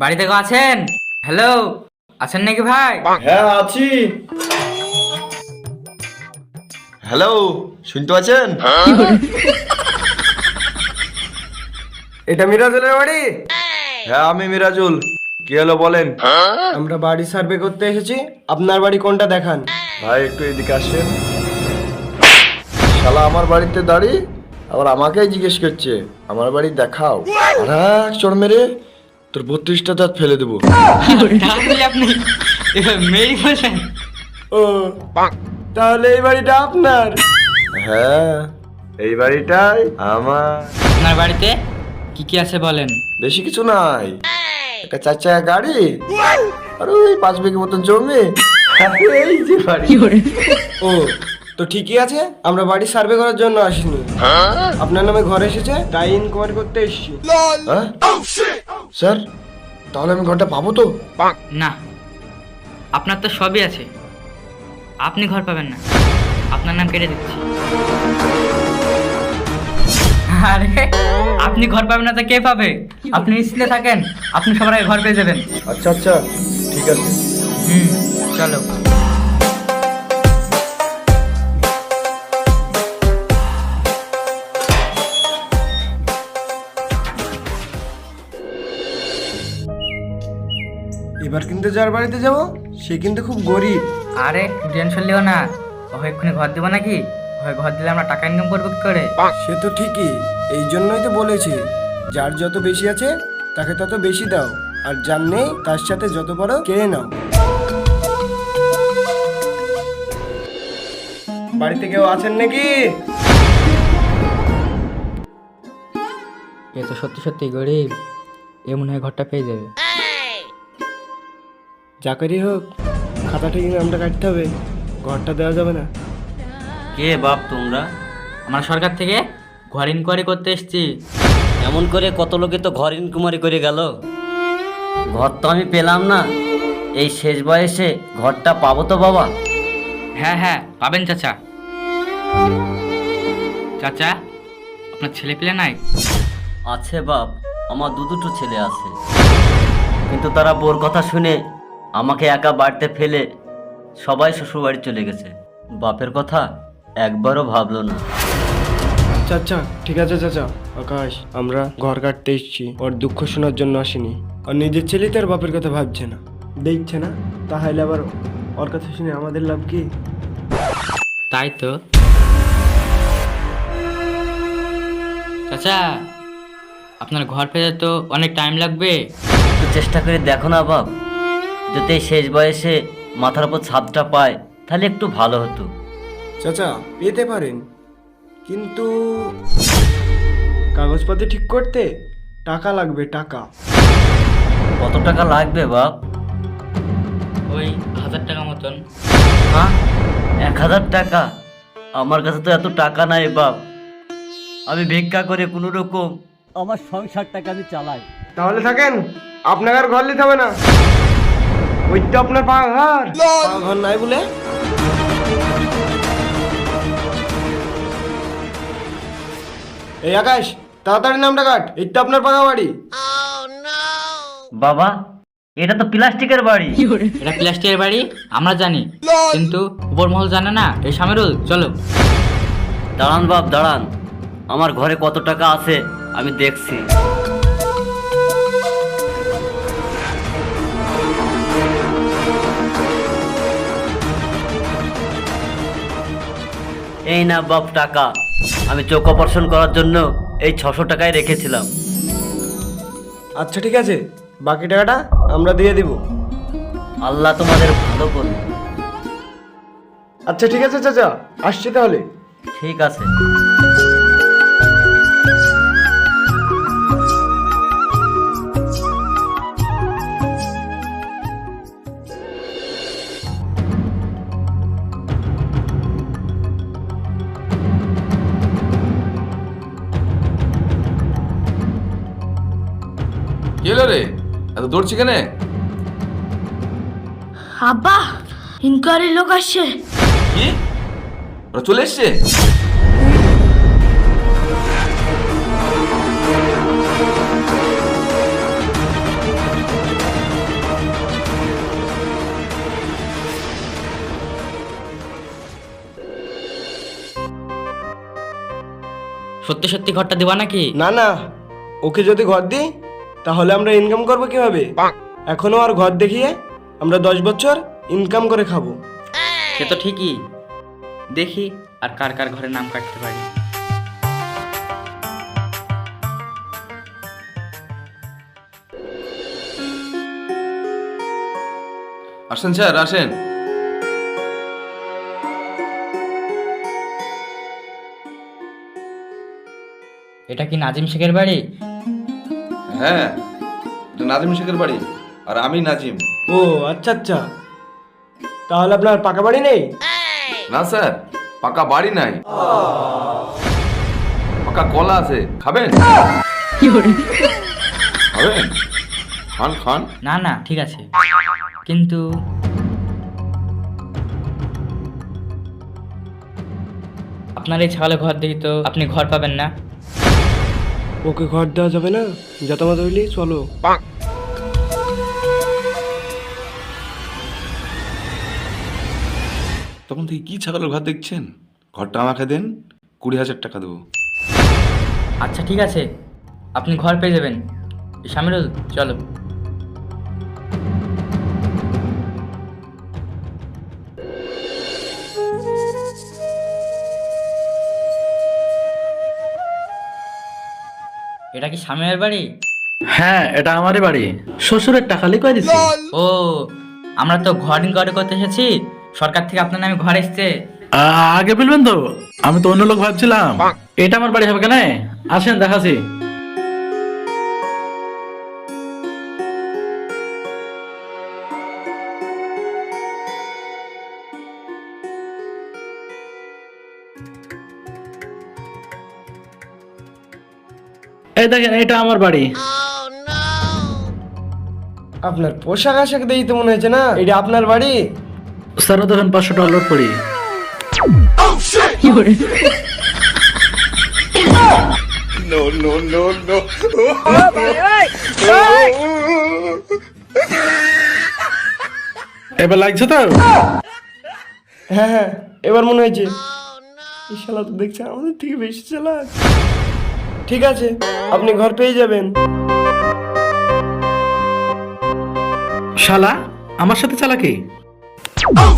বাড়িতে কেউ আছেন? হ্যালো, আছেন নাকি ভাই? হ্যাঁ আছি। হ্যালো, শুনতে পাচ্ছেন? এটা মিরাজুলের বাড়ি? হ্যাঁ আমি মিরাজুল। কি হলো বলেন? আমরা বাড়ি সার্ভে করতে এসেছি, আপনার বাড়ি কোনটা দেখান। ভাই একটু এদিকে আসেন। শালা আমার বাড়িতে দাঁড়িয়ে আবার আমাকেই জিজ্ঞেস করছে আমার বাড়ি দেখাও। আর চড় মেরে তোর 32টা দাঁত ফেলে দেবো। তাহলে আপনি মেয়ে বলছেন? ও তাহলে এই বাড়িটা আপনার? হ্যাঁ এই বাড়িটাই আমার। আপনার বাড়িতে কি কি আছে বলেন? বেশি কিছু নাই, একটা 4 চাকা গাড়ি আর ওই 5 বিঘে মতন জমি। এই যে বাড়ি। ও তো ঠিকই আছে, আমরা বাড়ি সার্ভে করার জন্য আসিনি, আপনার নামে ঘর এসেছে তাই ইনকোয়ারি করতে এসেছি। হ্যাঁ? স্যার তাহলে আমি ঘরটা পাবো তো? না, আপনার তো সবই আছে, আপনি ঘর পাবেন না, আপনার নাম কেটে দিচ্ছি। আরে আপনি ঘর পাবেন না তো কে পাবে? আপনি নিশ্চিন্তে থাকেন, আপনি সবার আগে ঘর পেয়ে যাবেন। আচ্ছা আচ্ছা ঠিক আছে। চলো। এবার কিন্তু যার বাড়িতে যাব সে কিন্তু খুব গরিব। আরে টেনশন লিও না, ও এক্ষুনি ঘর দেবো নাকি? ওই ঘর দিলে আমরা টাকা ইনকাম করবো কি করে? সে তো ঠিকই, এই জন্যই তো বলেছি যার যত বেশি আছে তাকে তত বেশি দাও, আর যার নেই তার সাথে যত পারো কেড়ে নাও। বাড়িতে কেউ আছেন নাকি? এ তো সত্যি সত্যি গরিব, এ মনে হয় ঘরটা পেয়ে যাবে। চাকরি হোক, খাতাটা কিন্তু আমরা কাটতে হবে, ঘরটা দেওয়া যাবে না। কে বাপ তোমরা? আমরা সরকার থেকে ঘর ইনকোয়ারি করতে এসেছি। এমন করে কত লোকে তো ঘর ইনকুমারি করে গেল, ঘর তো আমি পেলাম না। এই শেষ বয়সে ঘরটা পাবো তো বাবা? হ্যাঁ হ্যাঁ পাবেন চাচা। চাচা আপনার ছেলে পেলে নাই? আছে বাপ, আমার দুটো ছেলে আছে, কিন্তু তারা বোর কথা শুনে আমাকে একা বাড়িতে ফেলে সবাই শ্বশুর বাড়ি চলে গেছে। বাপের কথা একবারও ভাবলো না। আচ্ছা আচ্ছা ঠিক আছে চাচা। আকাশ, আমরা ঘর কাটতে এসেছি, ওর দুঃখ শোনার জন্য আসিনি। আর নিজের ছেলে তার বাপের কথা ভাবছে না, দেখছে না, তাহলে আবার ওর কথা শুনে আমাদের লাভ কি? তাই তো চাচা, আপনার ঘর পেতে তো অনেক টাইম লাগবে। একটু চেষ্টা করে দেখো না বাপ, যদি এই শেষ বয়সে মাথার উপর ছাদটা পায় তাহলে একটু ভালো হতো। চাচা পেতে পারেন, কিন্তু কাগজপাতি ঠিক করতে টাকা লাগবে, টাকা। কত টাকা লাগবে বাপ? ওই 1000 টাকা মতন। হ্যাঁ, 1000 টাকা? আমার কাছে তো এত টাকা নাই বাপ, আমি ভিক্ষা করে কোনো রকম আমার সংসারটাকে আমি চালাই। তাহলে থাকেন, আপনাকে আর ঘর নিতে হবে না, ওই তো আপনার পাকা ঘর। পাকা ঘর নাই বলে? এই আকাশ, তাড়াতাড়ি নামটা কাট, এই তো আপনার পাকা বাড়ি। বাবা এটা তো প্লাস্টিকের বাড়ি। এটা প্লাস্টিকের বাড়ি আমরা জানি, কিন্তু উপর মহল জানে না। এই সামিরুল চলো। দাঁড়ান বাপ দাঁড়ান, আমার ঘরে কত টাকা আছে আমি দেখছি। এই না বাপ টাকা, আমি চোখ অপারেশন করার জন্য এই 600 টাকায় রেখেছিলাম। আচ্ছা ঠিক আছে, বাকি টাকাটা আমরা দিয়ে দিব। আল্লাহ তোমাদের ভালো করুন। আচ্ছা ঠিক আছে চাচা, আসছি তাহলে। ঠিক আছে। কি হলো রে, এত দৌড়ছি কেনে? আব্বা, ইনকোয়ারির লোক আসছে। কি ওরা চলে এসছে? সত্যি সত্যি ঘরটা দিবা নাকি? না না, ওকে যদি ঘর দিই তাহলে আমরা ইনকাম করবো কিভাবে? এখনো আর ঘর দেখিয়ে আমরা 10 বছর ইনকাম করে খাবো। সে তো ঠিকই, দেখি আর কার কার ঘরে নাম কাটতে পারি। আসেন স্যার, আসেন। এটা কি নাজিম শেখের বাড়ি? হ্যাঁ, এটা নাজিম শেখের বাড়ি, আর আমি নাজিম। ও আচ্ছা আচ্ছা, তাহলে আপনার পাকা বাড়ি নেই? না স্যার, পাকা বাড়ি নাই, পাকা কলা আছে। খাবেন? খাবেন? খান খান। না না, ঠিক আছে, কিন্তু আপনার এই ছাগলে ঘর দেখি তো আপনি ঘর পাবেন না। ওকে ঘর দেওয়া যাবে না, যথামত হইলি চলো। তখন থেকে কি ছাগলের ঘর দেখছেন? ঘরটা আমাকে দেন, 20,000 টাকা দেবো। আচ্ছা ঠিক আছে, আপনি ঘর পেয়ে যাবেন। শামিরুল, চলো। এটা কি স্বামীর বাড়ি? হ্যাঁ, এটা আমারই বাড়ি। শ্বশুরের টাকা লিখে দিছি। ও, আমরা তো ঘর ইনকোয়ারি করতে এসেছি, সরকার থেকে আপনার নামে ঘর এসছে। আগে বলবেন তো, আমি তো অন্য লোক ভাবছিলাম। এটা আমার বাড়ি হবে কেন? আসেন দেখাচ্ছি। এই দেখেন, এটা আমার বাড়ি। আপনার পোশাক আশাক দেখি তো মনে হচ্ছে না এটা আপনার বাড়ি। স্যার দেখেন, 500 টাকা লোড পড়ি। এবার লাগছে তো? হ্যাঁ হ্যাঁ, এবার মনে হয়েছে। এই শালা তো দেখছে আমাদের থেকে বেশি চালাক। ঠিক আছে, আপনি ঘর পেয়ে যাবেন। শালা আমার সাথে চালাকি? Oh,